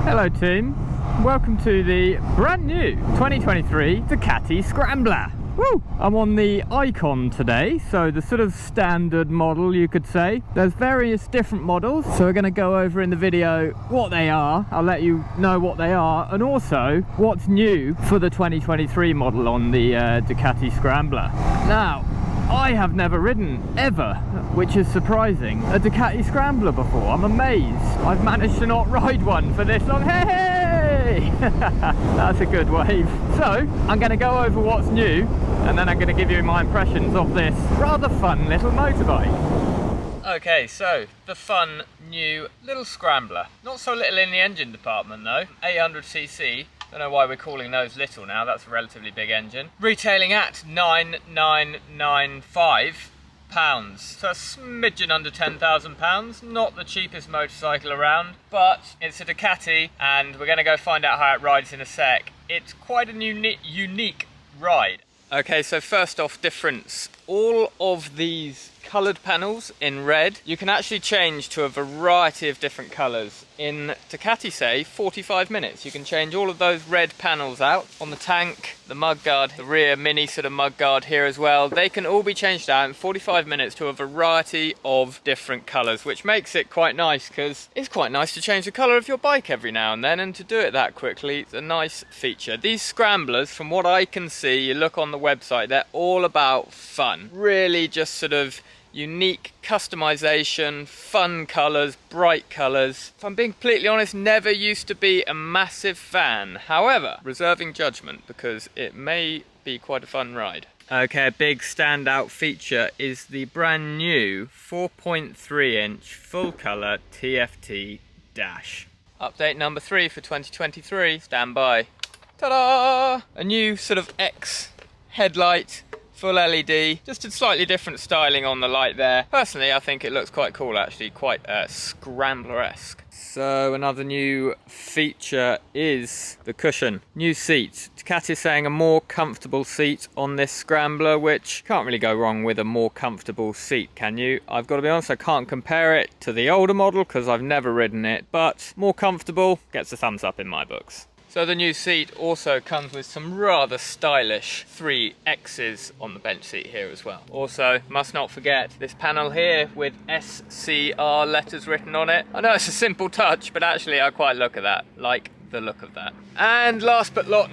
Hello team, welcome to the brand new 2023 Ducati Scrambler. Woo! I'm on the Icon today, so the sort of standard model you could say. There's various different models, so we're going to go over in the video what they are. I'll let you know what they are, and also what's new for the 2023 model on the Ducati Scrambler. Now, I have never ridden, ever, which is surprising, a Ducati Scrambler before. I'm amazed I've managed to not ride one for this long. Hey! That's a good wave. So, I'm going to go over what's new, and then I'm going to give you my impressions of this rather fun little motorbike. Okay, so, the fun new little Scrambler. Not so little in the engine department though, 800cc. Don't know why we're calling those little now, that's a relatively big engine. Retailing at £9,995, so a smidgen under £10,000. Not the cheapest motorcycle around, but it's a Ducati and we're going to go find out how it rides in a sec. It's quite a unique ride. Okay, so first off, difference. All of these coloured panels in red, you can actually change to a variety of different colours. In Ducati, say, 45 minutes. You can change all of those red panels out. On the tank, the mudguard, the rear mini sort of mudguard here as well, they can all be changed out in 45 minutes to a variety of different colours, which makes it quite nice, because it's quite nice to change the colour of your bike every now and then, and to do it that quickly, it's a nice feature. These Scramblers, from what I can see, you look on the website, they're all about fun. Really just sort of unique customization, fun colours, bright colours. If I'm being completely honest, never used to be a massive fan. However, reserving judgment, because it may be quite a fun ride. Okay, a big standout feature is the brand new 4.3 inch full colour TFT dash. Update number 3 for 2023, stand by. Ta-da! A new sort of X headlight, full LED, just a slightly different styling on the light there. Personally, I think it looks quite cool actually, quite Scrambler-esque. So another new feature is the cushion. New seat. Ducati is saying a more comfortable seat on this Scrambler, which can't really go wrong with a more comfortable seat, can you? I've got to be honest, I can't compare it to the older model because I've never ridden it, but more comfortable gets a thumbs up in my books. So the new seat also comes with some rather stylish 3 X's on the bench seat here as well. Also, must not forget this panel here with SCR letters written on it. I know it's a simple touch, but actually I quite like the look of that. And last but not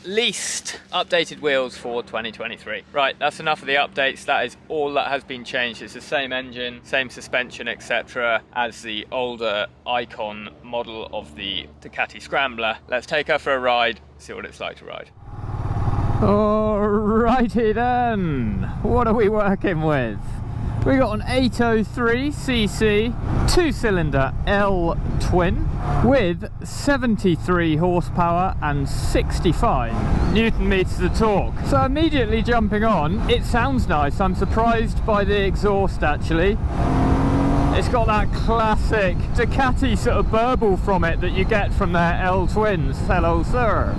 least, updated wheels for 2023. Right, that's enough of the updates. That is all that has been changed. It's the same engine, same suspension, etc. as the older Icon model of the Ducati Scrambler. Let's take her for a ride, see what it's like to ride. Alrighty then, what are we working with? We got an 803cc 2-cylinder L twin with 73 horsepower and 65 Newton meters of torque. So immediately jumping on, it sounds nice. I'm surprised by the exhaust actually. It's got that classic Ducati sort of burble from it that you get from their L twins. Hello sir.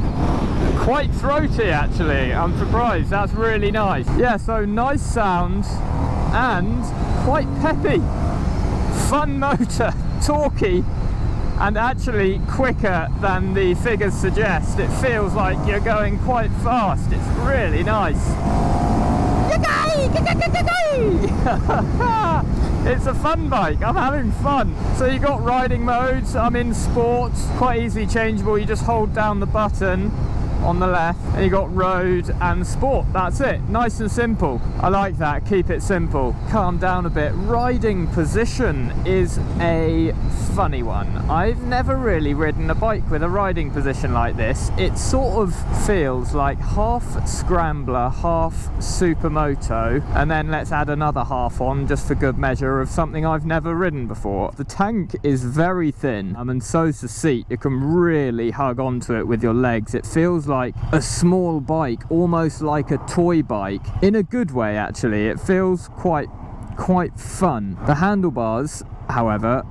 Quite throaty actually, I'm surprised. That's really nice. Yeah, so nice sound and quite peppy. Fun motor, torquey, and actually quicker than the figures suggest. It feels like you're going quite fast. It's really nice. It's a fun bike, I'm having fun. So you got riding modes, I'm in sport, quite easily changeable. You just hold down the button on the left and you got road and sport. That's it, nice and simple. I like that, keep it simple. Calm down a bit. Riding position is a funny one. I've never really ridden a bike with a riding position like this. It sort of feels like half Scrambler, half Supermoto, and then let's add another half on just for good measure of something I've never ridden before. The tank is very thin, and so's the seat. You can really hug onto it with your legs. It feels like a small bike, almost like a toy bike, in a good way actually. It feels quite fun. The handlebars, however,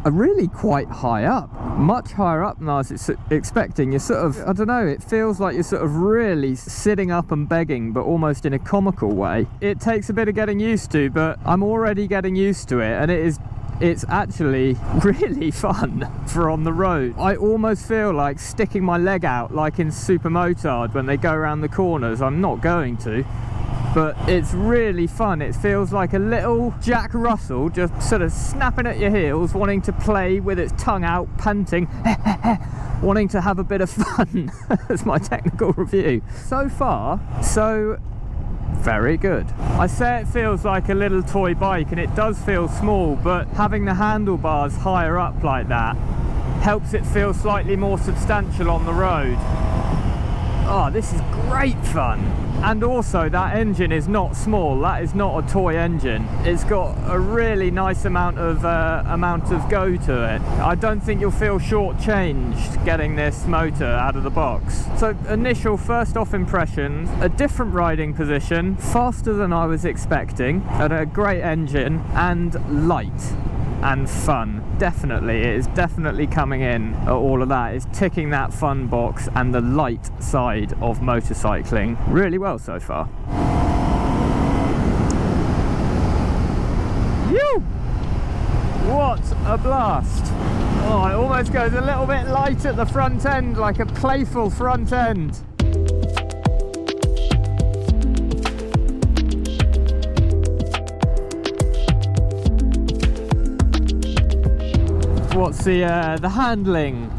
are really quite high up, much higher up than I was expecting. You're sort of, I don't know, it feels like you're sort of really sitting up and begging, but almost in a comical way. It takes a bit of getting used to, but I'm already getting used to it, and it is it's actually really fun for on the road. I almost feel like sticking my leg out like in Super Motard when they go around the corners. I'm not going to, but it's really fun. It feels like a little Jack Russell just sort of snapping at your heels, wanting to play with its tongue out, panting, wanting to have a bit of fun. That's my technical review. So far, so very good. I say it feels like a little toy bike, and it does feel small, but having the handlebars higher up like that helps it feel slightly more substantial on the road. Oh, this is great fun. And also, that engine is not small. That is not a toy engine. It's got a really nice amount of go to it. I don't think you'll feel shortchanged getting this motor out of the box. So initial first off impressions, a different riding position, faster than I was expecting, and a great engine, and light and fun. Definitely, it is definitely coming in at all of that. It's ticking that fun box and the light side of motorcycling really well so far. Phew! What a blast! Oh, it almost goes a little bit light at the front end, like a playful front end. What's the handling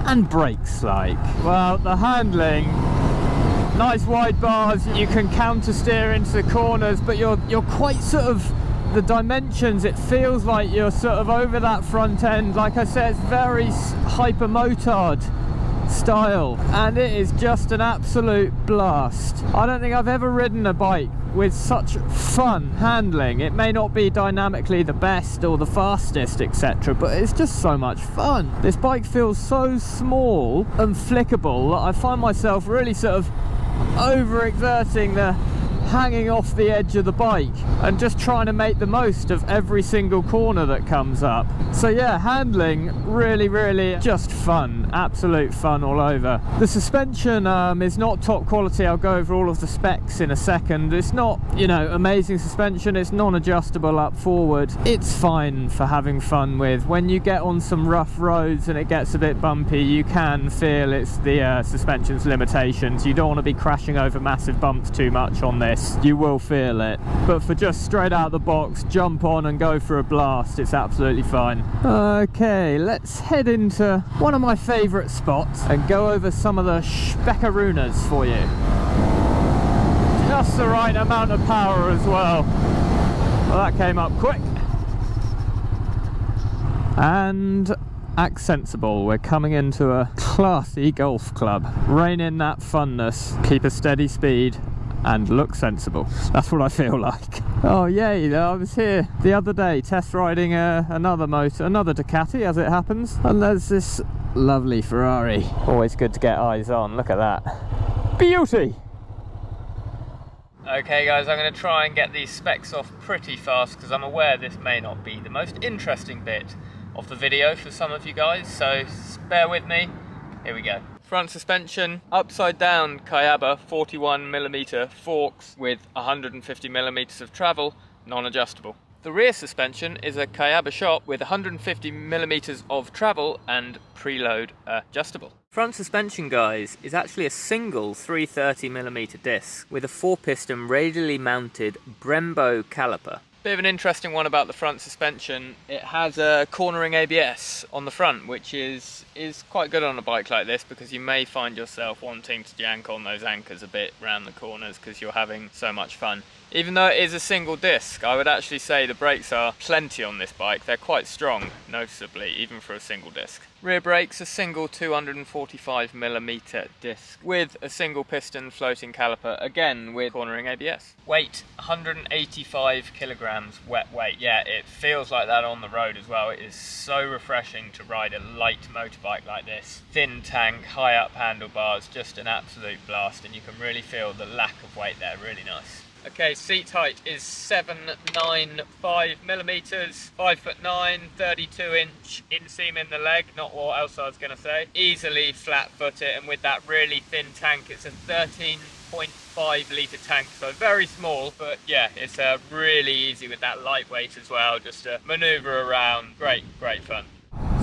and brakes like? Well, the handling, nice wide bars, you can counter steer into the corners, but you're quite sort of, the dimensions, it feels like you're sort of over that front end. Like I said, it's very hyper motard style, and it is just an absolute blast. I don't think I've ever ridden a bike with such fun handling. It may not be dynamically the best or the fastest, etc., but it's just so much fun. This bike feels so small and flickable that I find myself really sort of overexerting the hanging off the edge of the bike and just trying to make the most of every single corner that comes up. So yeah, handling really just fun, absolute fun all over. The suspension is not top quality. I'll go over all of the specs in a second. It's not, you know, amazing suspension. It's non-adjustable up forward. It's fine for having fun with. When you get on some rough roads and it gets a bit bumpy, you can feel it's the suspension's limitations. You don't want to be crashing over massive bumps too much on this. You will feel it, but for just straight out the box, jump on and go for a blast, it's absolutely fine. Okay, let's head into one of my favourite spots and go over some of the speckaroonies for you. Just the right amount of power as well. Well, that came up quick. And Accensible, we're coming into a classy golf club. Rein in that funness, keep a steady speed, and look sensible. That's what I feel like. Oh yay, I was here the other day test riding another Ducati as it happens, and there's this lovely Ferrari. Always good to get eyes on. Look at that beauty. Okay guys, I'm going to try and get these specs off pretty fast because I'm aware this may not be the most interesting bit of the video for some of you guys, so bear with me. Here we go. Front suspension, upside down Kayaba 41mm forks with 150mm of travel, non-adjustable. The rear suspension is a Kayaba shop with 150mm of travel and preload adjustable. Front suspension, guys, is actually a single 330mm disc with a 4-piston radially mounted Brembo caliper. Bit of an interesting one about the front suspension, it has a cornering ABS on the front, which is quite good on a bike like this because you may find yourself wanting to jank on those anchors a bit around the corners because you're having so much fun. Even though it is a single disc, I would actually say the brakes are plenty on this bike. They're quite strong, noticeably, even for a single disc. Rear brakes, a single 245mm disc with a single piston floating caliper, again with cornering ABS. Weight, 185 kilograms wet weight. Yeah, it feels like that on the road as well. It is so refreshing to ride a light motorbike like this. Thin tank, high up handlebars, just an absolute blast, and you can really feel the lack of weight there, really nice. Okay, seat height is 795mm, 5'9", 32-inch inseam in the leg, not what else I was going to say. Easily flat-foot it, and with that really thin tank, it's a 13 1.5 litre tank, so very small, but yeah, it's really easy with that lightweight as well, just to manoeuvre around. Great fun.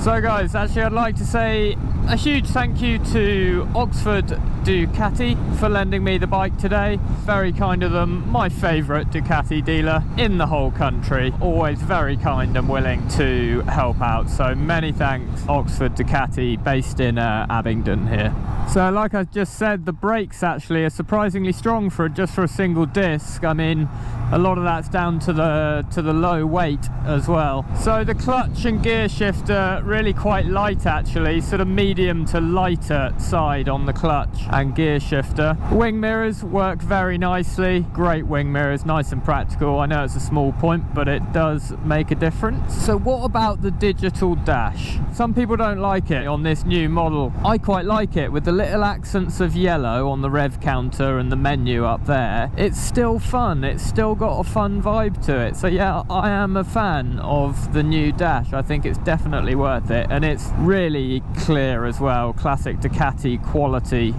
So guys, actually I'd like to say a huge thank you to Oxford Ducati for lending me the bike today. Very kind of them, my favourite Ducati dealer in the whole country. Always very kind and willing to help out. So many thanks, Oxford Ducati, based in Abingdon here. So like I just said, the brakes actually are surprisingly strong for just for a single disc. I mean, a lot of that's down to the low weight as well. So the clutch and gear shifter really quite light actually, sort of medium to lighter side on the clutch and gear shifter. Wing mirrors work very nicely, great wing mirrors, nice and practical. I know it's a small point, but it does make a difference. So what about the digital dash? Some people don't like it on this new model. I quite like it with the little accents of yellow on the rev counter and the menu up there. It's still fun, it's still got a fun vibe to it. So yeah, I am a fan of the new dash. I think it's definitely worth it, and it's really clear as well. Classic Ducati quality,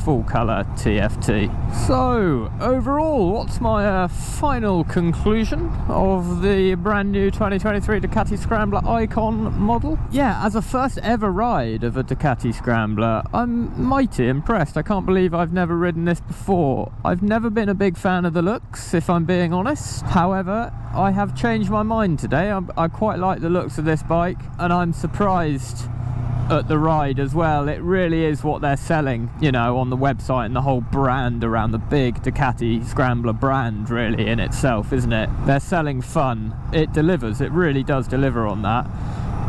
full color TFT. So overall, what's my final conclusion of the brand new 2023 Ducati Scrambler Icon model? Yeah, as a first ever ride of a Ducati Scrambler, I'm mighty impressed. I can't believe I've never ridden this before. I've never been a big fan of the looks, if I'm being honest. However, I have changed my mind today. I quite like the looks of this bike, and I'm surprised at the ride as well. It really is what they're selling, you know, on the website, and the whole brand around the big Ducati Scrambler brand really in itself, isn't it? They're selling fun. It delivers. It really does deliver on that.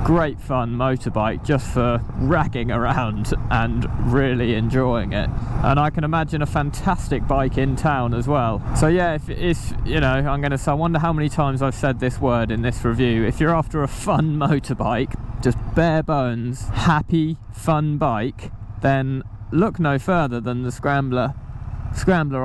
Great fun motorbike just for ragging around and really enjoying it. And I can imagine a fantastic bike in town as well. So yeah, if it's, you know, I'm going to say, I wonder how many times I've said this word in this review. If you're after a fun motorbike, just bare bones, happy, fun bike, then look no further than the Scrambler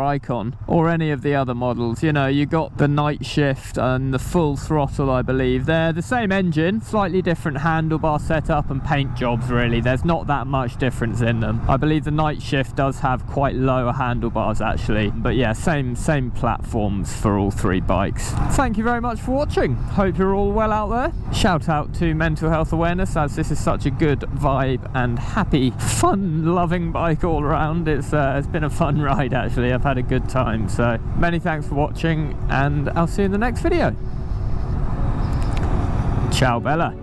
Icon, or any of the other models. You know, you got the night shift and the full throttle, I believe. They're the same engine, slightly different handlebar setup and paint jobs really. There's not that much difference in them. I believe the night shift does have quite lower handlebars actually, but yeah, same platforms for all three bikes. Thank you very much for watching. Hope you're all well out there. Shout out to Mental Health Awareness, as this is such a good vibe and happy, fun loving bike all around. It's been a fun ride actually. I've had a good time. So many thanks for watching, and I'll see you in the next video. Ciao Bella.